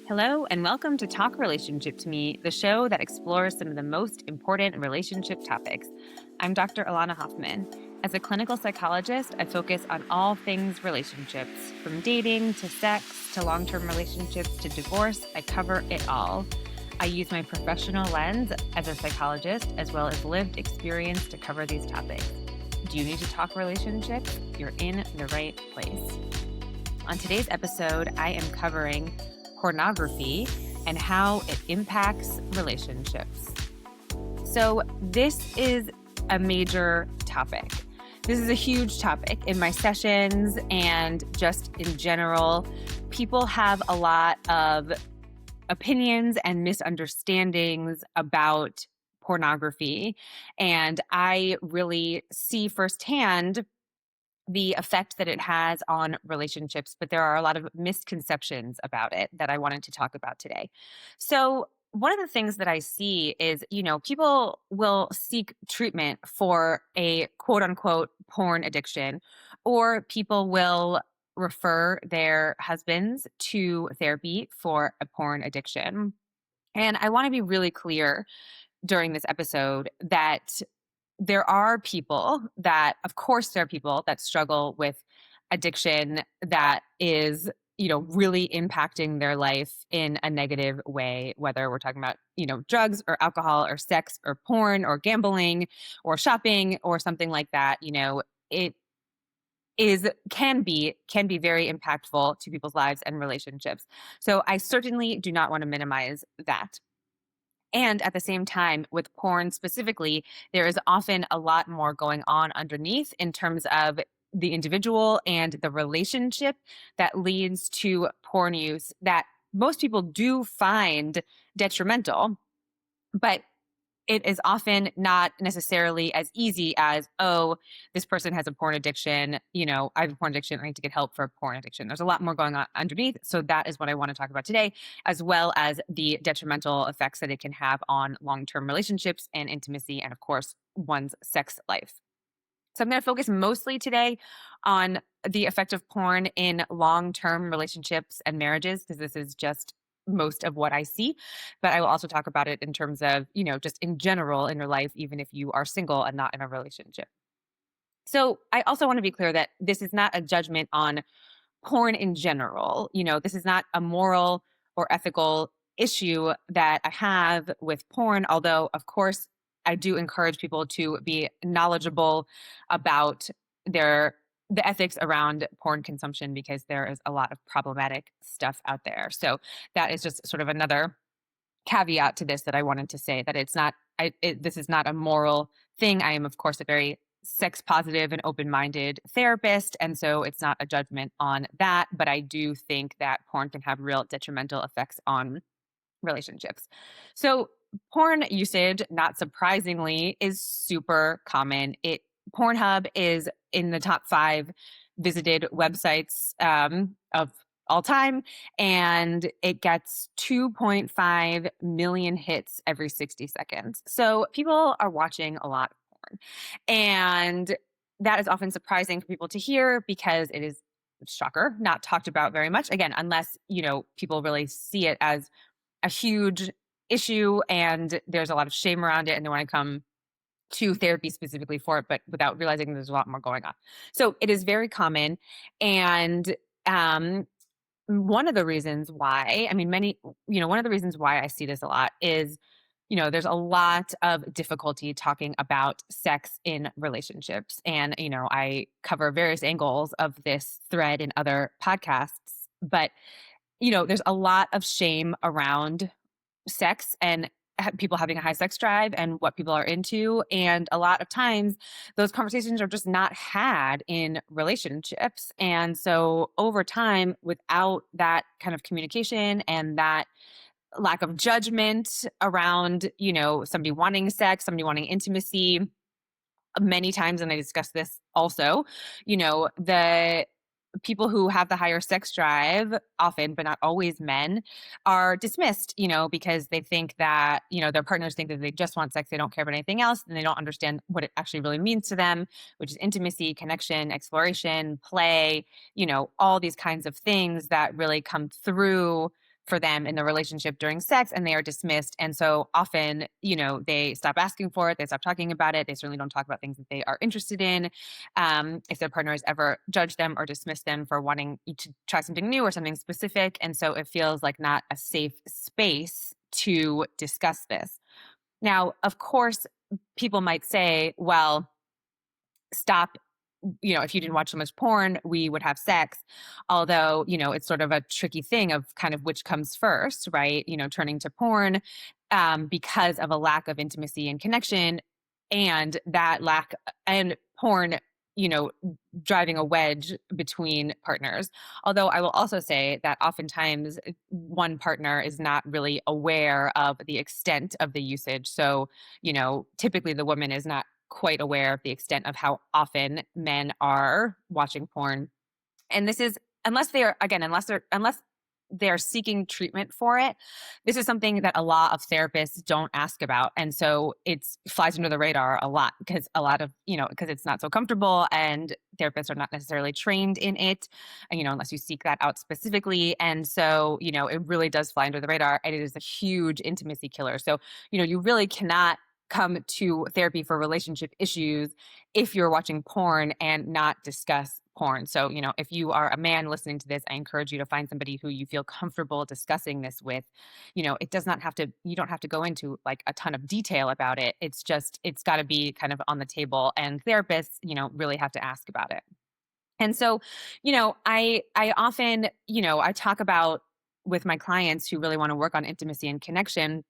Hello, and welcome to Talk Relationship to Me, the show that explores some of the most important relationship topics. I'm Dr. Elana Hoffman. As a clinical psychologist, I focus on all things relationships, from dating to sex to long-term relationships to divorce. I cover it all. I use my professional lens as a psychologist as well as lived experience to cover these topics. Do you need to talk relationships? You're in the right place. On today's episode, I am covering pornography and how it impacts relationships. So this is a major topic. This is a huge topic in my sessions and just in general. People have a lot of opinions and misunderstandings about pornography, and I really see firsthand the effect that it has on relationships, but there are a lot of misconceptions about it that I wanted to talk about today. So, one of the things that I see is, people will seek treatment for a quote unquote porn addiction, or people will refer their husbands to therapy for a porn addiction. And I want to be really clear during this episode that of course, there are people that struggle with addiction that is, really impacting their life in a negative way, whether we're talking about, drugs or alcohol or sex or porn or gambling or shopping or something like that. It can be very impactful to people's lives and relationships. So I certainly do not want to minimize that. And at the same time, with porn specifically, there is often a lot more going on underneath in terms of the individual and the relationship that leads to porn use that most people do find detrimental, but it is often not necessarily as easy as, oh, this person has a porn addiction. I have a porn addiction. I need to get help for a porn addiction. There's a lot more going on underneath. So that is what I want to talk about today, as well as the detrimental effects that it can have on long-term relationships and intimacy, and of course, one's sex life. So I'm going to focus mostly today on the effect of porn in long-term relationships and marriages, because this is just most of what I see. But I will also talk about it in terms of, just in general in your life, even if you are single and not in a relationship. So I also want to be clear that this is not a judgment on porn in general. This is not a moral or ethical issue that I have with porn, although, of course, I do encourage people to be knowledgeable about the ethics around porn consumption, because there is a lot of problematic stuff out there. So that is just sort of another caveat to this, that I wanted to say, that this is not a moral thing. I am, of course, a very sex positive and open-minded therapist, and so it's not a judgment on that, but I do think that porn can have real detrimental effects on relationships. So porn usage, not surprisingly, is super common. Pornhub is in the top 5 visited websites of all time, and it gets 2.5 million hits every 60 seconds. So people are watching a lot of porn, and that is often surprising for people to hear, because it is, shocker, not talked about very much, again, unless people really see it as a huge issue and there's a lot of shame around it and they want to come to therapy specifically for it, but without realizing there's a lot more going on. So it is very common. And one of the reasons why, one of the reasons why I see this a lot is, there's a lot of difficulty talking about sex in relationships. And, I cover various angles of this thread in other podcasts, but, there's a lot of shame around sex and people having a high sex drive and what people are into. And a lot of times those conversations are just not had in relationships. And so over time, without that kind of communication and that lack of judgment around, somebody wanting sex, somebody wanting intimacy, many times, and I discussed this also, the people who have the higher sex drive, often, but not always men, are dismissed, because they think that, their partners think that they just want sex. They don't care about anything else. And they don't understand what it actually really means to them, which is intimacy, connection, exploration, play, all these kinds of things that really come through for them in the relationship during sex, and they are dismissed. And so often, they stop asking for it, they stop talking about it, they certainly don't talk about things that they are interested in. If their partner has ever judged them or dismissed them for wanting to try something new or something specific. And so it feels like not a safe space to discuss this. Now, of course, people might say, well, stop. If you didn't watch so much porn, we would have sex. Although, it's sort of a tricky thing of kind of which comes first, right? Turning to porn because of a lack of intimacy and connection, and that lack and porn, you know, driving a wedge between partners. Although I will also say that oftentimes one partner is not really aware of the extent of the usage. So, typically the woman is not quite aware of the extent of how often men are watching porn. And this is unless they're seeking treatment for it, this is something that a lot of therapists don't ask about. And so it flies under the radar a lot because because it's not so comfortable and therapists are not necessarily trained in it, unless you seek that out specifically. And so, it really does fly under the radar, and it is a huge intimacy killer. So, you really cannot come to therapy for relationship issues if you're watching porn and not discuss porn. So, if you are a man listening to this, I encourage you to find somebody who you feel comfortable discussing this with. It does not have to, you don't have to go into like a ton of detail about it. It's got to be kind of on the table, and therapists, really have to ask about it. And so, I often, I talk about with my clients who really want to work on intimacy and connection,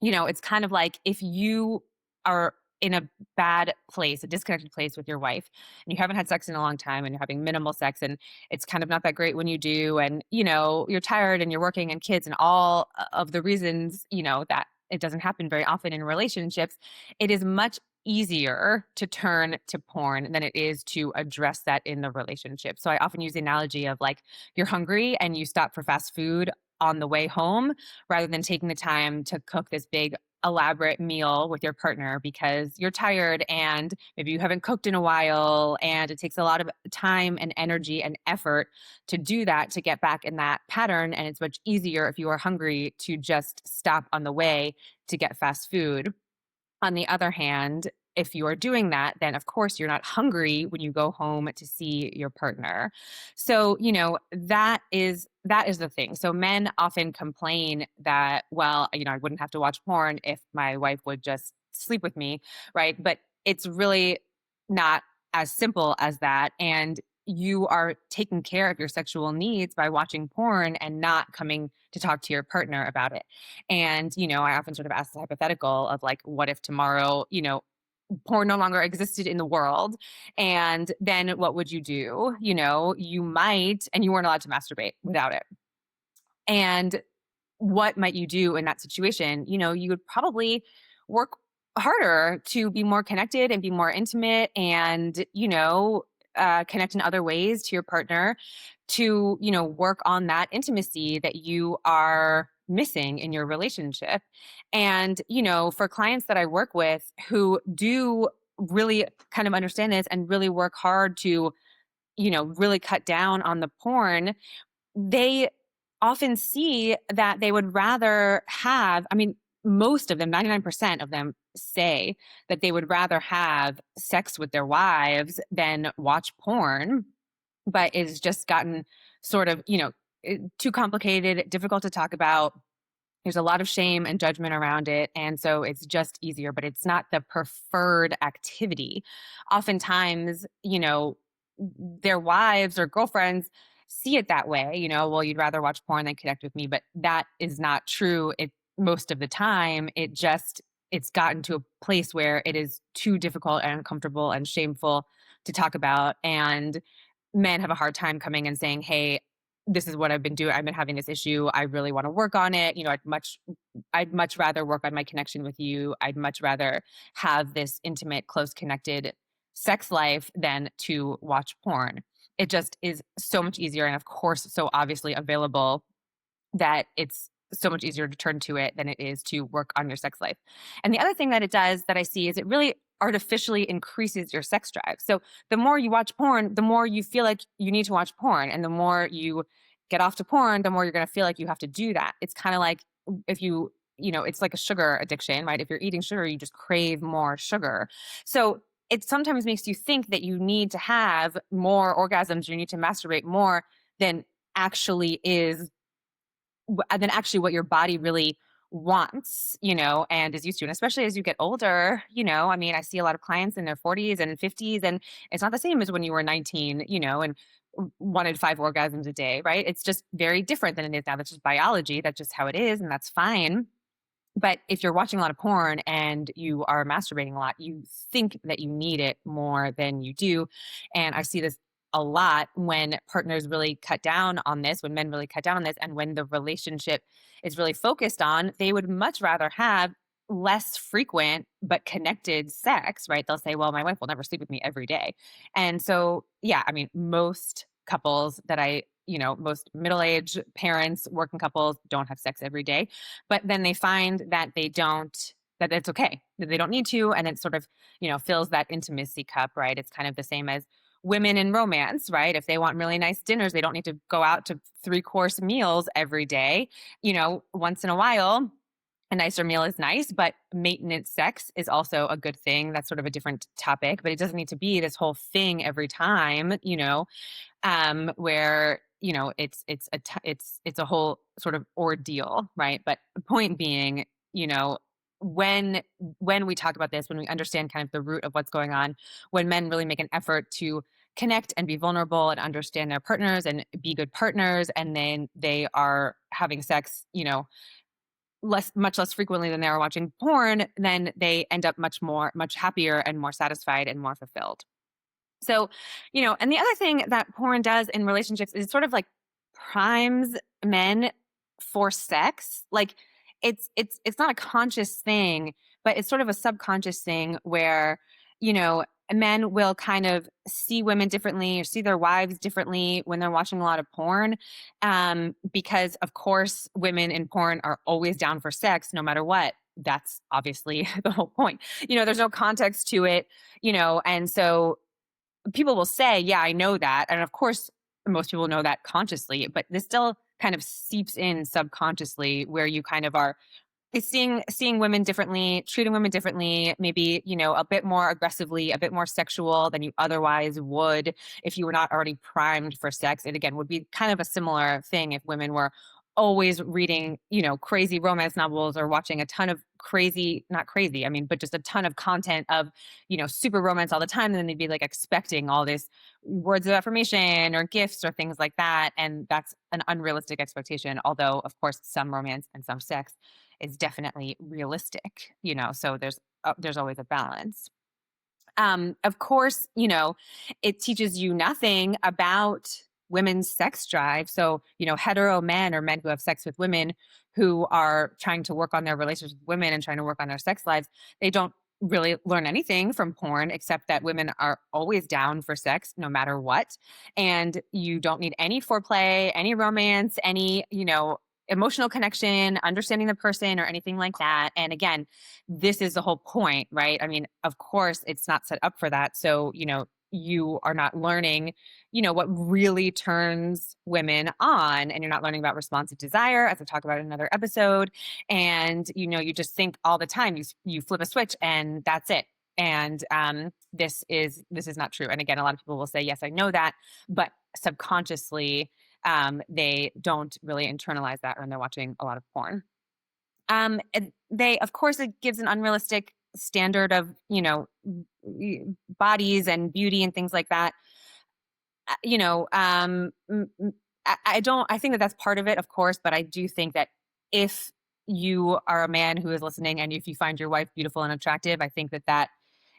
it's kind of like if you are in a bad place, a disconnected place with your wife, and you haven't had sex in a long time and you're having minimal sex and it's kind of not that great when you do. And, you're tired and you're working and kids and all of the reasons, that it doesn't happen very often in relationships. It is much easier to turn to porn than it is to address that in the relationship. So I often use the analogy of like you're hungry and you stop for fast food on the way home rather than taking the time to cook this big elaborate meal with your partner because you're tired and maybe you haven't cooked in a while, and it takes a lot of time and energy and effort to do that, to get back in that pattern. And it's much easier if you are hungry to just stop on the way to get fast food. On the other hand, if you are doing that, then of course you're not hungry when you go home to see your partner. So, that is the thing. So men often complain that, well, I wouldn't have to watch porn if my wife would just sleep with me, right? But it's really not as simple as that. And you are taking care of your sexual needs by watching porn and not coming to talk to your partner about it. And, I often sort of ask the hypothetical of like, what if tomorrow, porn no longer existed in the world? And then what would you do? You might, and you weren't allowed to masturbate without it. And what might you do in that situation? You would probably work harder to be more connected and be more intimate and, connect in other ways to your partner to, work on that intimacy that you are missing in your relationship. And, for clients that I work with who do really kind of understand this and really work hard to, really cut down on the porn, they often see that they would rather have, most of them, 99% of them say that they would rather have sex with their wives than watch porn, but it's just gotten sort of, too complicated, difficult to talk about. There's a lot of shame and judgment around it. And so it's just easier, but it's not the preferred activity. Oftentimes, their wives or girlfriends see it that way, well, you'd rather watch porn than connect with me, but that is not true. Most of the time, it's gotten to a place where it is too difficult and uncomfortable and shameful to talk about. And men have a hard time coming and saying, hey, this is what I've been doing. I've been having this issue. I really want to work on it. I'd much rather work on my connection with you. I'd much rather have this intimate, close connected sex life than to watch porn. It just is so much easier. And of course, so obviously available that it's so much easier to turn to it than it is to work on your sex life. And the other thing that it does that I see is it really artificially increases your sex drive. So the more you watch porn, the more you feel like you need to watch porn, and the more you get off to porn, the more you're going to feel like you have to do that. It's kind of like if it's like a sugar addiction, right? If you're eating sugar, you just crave more sugar. So it sometimes makes you think that you need to have more orgasms, you need to masturbate more than actually is than actually what your body really wants, and is used to. And especially as you get older, I mean, I see a lot of clients in their 40s and 50s, and it's not the same as when you were 19, and wanted 5 orgasms a day, right? It's just very different than it is now. That's just biology. That's just how it is, and that's fine. But if you're watching a lot of porn and you are masturbating a lot, you think that you need it more than you do. And I see this a lot when partners really cut down on this, when men really cut down on this, and when the relationship is really focused on, they would much rather have less frequent but connected sex, right? They'll say, well, my wife will never sleep with me every day. And so, yeah, I mean, most couples that most middle-aged parents, working couples don't have sex every day, but then they find that that it's okay, that they don't need to. And it sort of, fills that intimacy cup, right? It's kind of the same as women in romance, right? If they want really nice dinners, they don't need to go out to 3-course meals every day. Once in a while, a nicer meal is nice, but maintenance sex is also a good thing. That's sort of a different topic, but it doesn't need to be this whole thing every time, where it's a whole sort of ordeal, right? But the point being, when we talk about this, when we understand kind of the root of what's going on, when men really make an effort to connect and be vulnerable and understand their partners and be good partners, and then they are having sex, much less frequently than they are watching porn, then they end up much happier and more satisfied and more fulfilled. So, and the other thing that porn does in relationships is sort of like primes men for sex. Like it's not a conscious thing, but it's sort of a subconscious thing where, men will kind of see women differently or see their wives differently when they're watching a lot of porn. Because of course women in porn are always down for sex no matter what. That's obviously the whole point. There's no context to it, and so people will say, yeah, I know that. And of course, most people know that consciously, but this still kind of seeps in subconsciously where you kind of are seeing women differently, treating women differently, maybe, a bit more aggressively, a bit more sexual than you otherwise would if you were not already primed for sex. It again would be kind of a similar thing if women were always reading, crazy romance novels or watching a ton of not crazy, I mean, but just a ton of content of, super romance all the time. And then they'd be like expecting all this words of affirmation or gifts or things like that. And that's an unrealistic expectation. Although, of course, some romance and some sex is definitely realistic, so there's always a balance. Of course, it teaches you nothing about women's sex drive. So, hetero men or men who have sex with women who are trying to work on their relationships with women and trying to work on their sex lives, they don't really learn anything from porn except that women are always down for sex no matter what. And you don't need any foreplay, any romance, any, emotional connection, understanding the person or anything like that. And again, this is the whole point, right? I mean, of course, it's not set up for that. So, you are not learning, what really turns women on, and you're not learning about responsive desire, as I talk about in another episode. And, you just think all the time, you flip a switch and that's it. And this is not true. And again, a lot of people will say, yes, I know that, but subconsciously, they don't really internalize that when they're watching a lot of porn. Of course, it gives an unrealistic standard of, bodies and beauty and things like that. I think that that's part of it, of course, but I do think that if you are a man who is listening and if you find your wife beautiful and attractive, I think that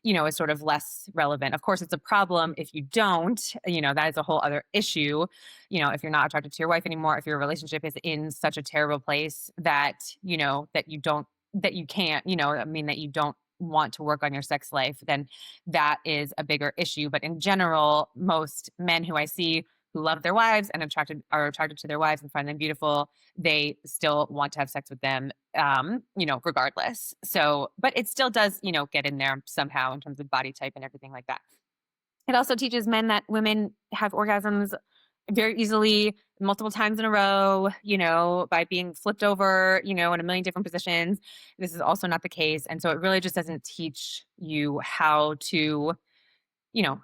is sort of less relevant. Of course, it's a problem if you don't, that is a whole other issue. If you're not attracted to your wife anymore, if your relationship is in such a terrible place that, that you don't, that you can't, that you don't want to work on your sex life, then that is a bigger issue. But in general, most men who I see who love their wives and are attracted to their wives and find them beautiful, they still want to have sex with them, regardless. So, but it still does, get in there somehow in terms of body type and everything like that. It also teaches men that women have orgasms very easily multiple times in a row, by being flipped over, in a million different positions. This is also not the case. And so it really just doesn't teach you how to, you know,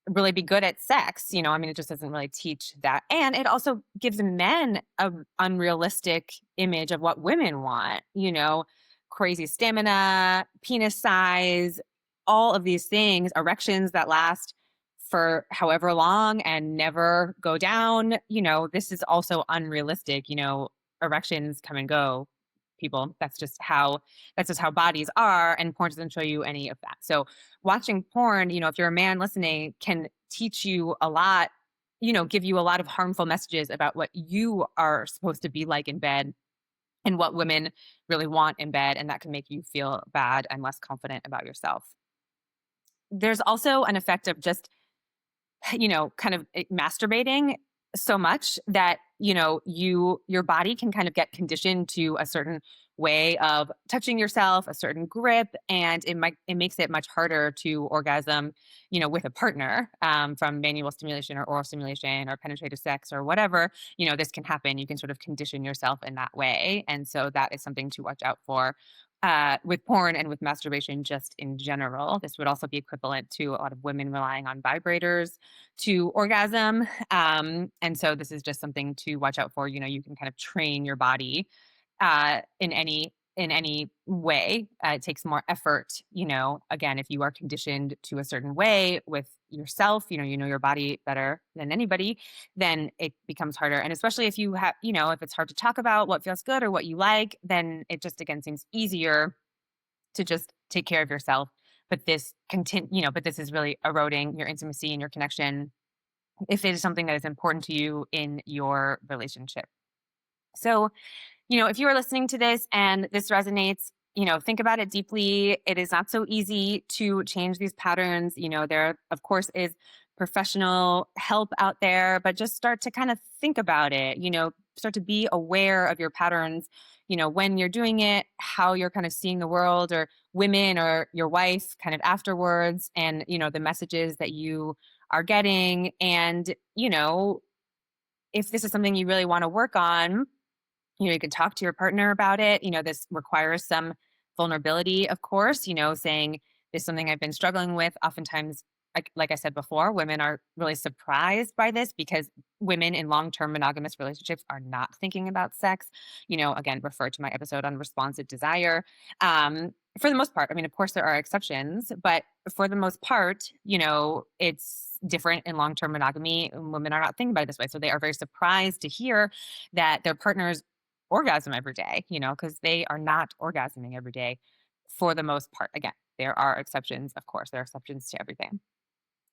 really be good at sex. I mean, it just doesn't really teach that. And it also gives men an unrealistic image of what women want, crazy stamina, penis size, all of these things, erections that last for however long and never go down. This is also unrealistic. Erections come and go, people. That's just how bodies are, and porn doesn't show you any of that. So watching porn, if you're a man listening, can teach you a lot, give you a lot of harmful messages about what you are supposed to be like in bed and what women really want in bed. And that can make you feel bad and less confident about yourself. There's also an effect of just kind of masturbating so much that, your body can kind of get conditioned to a certain way of touching yourself, a certain grip, and it makes it much harder to orgasm, with a partner, from manual stimulation or oral stimulation or penetrative sex or whatever. This can happen. You can sort of condition yourself in that way. And so that is something to watch out for. With porn and with masturbation just in general. This would also be equivalent to a lot of women relying on vibrators to orgasm. And so this is just something to watch out for. You can kind of train your body in any way. It takes more effort. Again, if you are conditioned to a certain way with yourself, you know your body better than anybody, then it becomes harder. And especially if you have, if it's hard to talk about what feels good or what you like, then it just again seems easier to just take care of yourself. But this is really eroding your intimacy and your connection if it is something that is important to you in your relationship. So, if you are listening to this and this resonates, think about it deeply. It is not so easy to change these patterns. There, of course, is professional help out there, but just start to kind of think about it, start to be aware of your patterns, when you're doing it, how you're kind of seeing the world or women or your wife kind of afterwards, and, the messages that you are getting. And, if this is something you really want to work on, you can talk to your partner about it. This requires some vulnerability, of course, saying this is something I've been struggling with. Oftentimes, like I said before, women are really surprised by this because women in long-term monogamous relationships are not thinking about sex. Again, refer to my episode on responsive desire. For the most part, I mean, of course, there are exceptions, but for the most part, it's different in long-term monogamy. Women are not thinking about it this way. So they are very surprised to hear that their partners orgasm every day, because they are not orgasming every day for the most part. Again, there are exceptions, of course, there are exceptions to everything.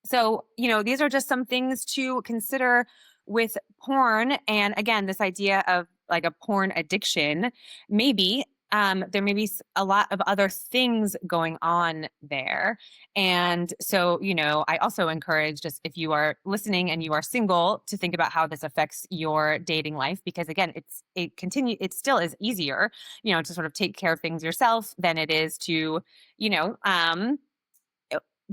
So, these are just some things to consider with porn. And again, this idea of like a porn addiction, maybe there may be a lot of other things going on there. And so, I also encourage, just if you are listening and you are single, to think about how this affects your dating life, because again, it still is easier, to sort of take care of things yourself than it is to,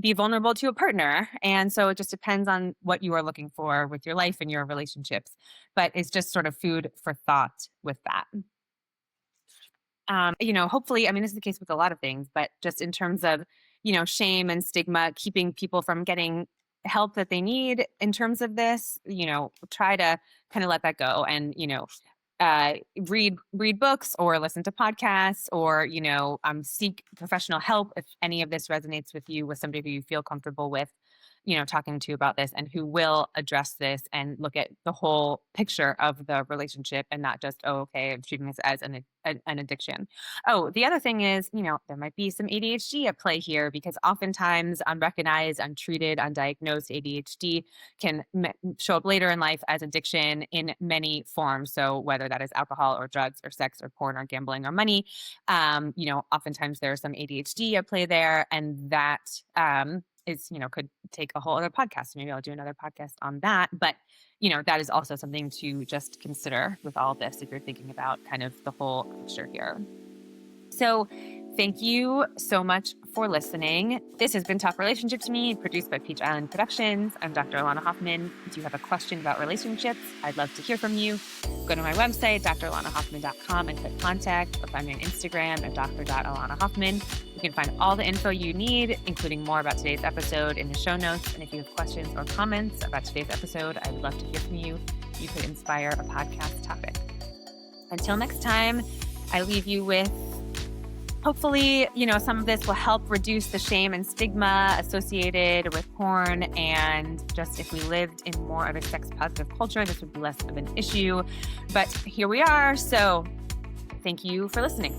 be vulnerable to a partner. And so it just depends on what you are looking for with your life and your relationships. But it's just sort of food for thought with that. Hopefully, I mean, this is the case with a lot of things, but just in terms of, shame and stigma, keeping people from getting help that they need in terms of this, try to kind of let that go and, read books or listen to podcasts or, seek professional help if any of this resonates with you, with somebody who you feel comfortable with, talking to about this and who will address this and look at the whole picture of the relationship and not just, oh, okay, I'm treating this as an addiction. Oh, the other thing is, there might be some ADHD at play here, because oftentimes unrecognized, untreated, undiagnosed ADHD can show up later in life as addiction in many forms. So whether that is alcohol or drugs or sex or porn or gambling or money, oftentimes there's some ADHD at play there, and that could take a whole other podcast. Maybe I'll do another podcast on that. But, that is also something to just consider with all this if you're thinking about kind of the whole picture here. So Thank you so much for listening. This has been Talk Relationship to Me, produced by Peach Island Productions. I'm Dr. Elana Hoffman. If you have a question about relationships, I'd love to hear from you. Go to my website, drelanahoffman.com, and click contact, or find me on Instagram at dr.elanahoffman. You can find all the info you need, including more about today's episode, in the show notes. And if you have questions or comments about today's episode, I would love to hear from you. You could inspire a podcast topic. Until next time, I leave you with, hopefully, some of this will help reduce the shame and stigma associated with porn. And just if we lived in more of a sex-positive culture, this would be less of an issue. But here we are. So thank you for listening.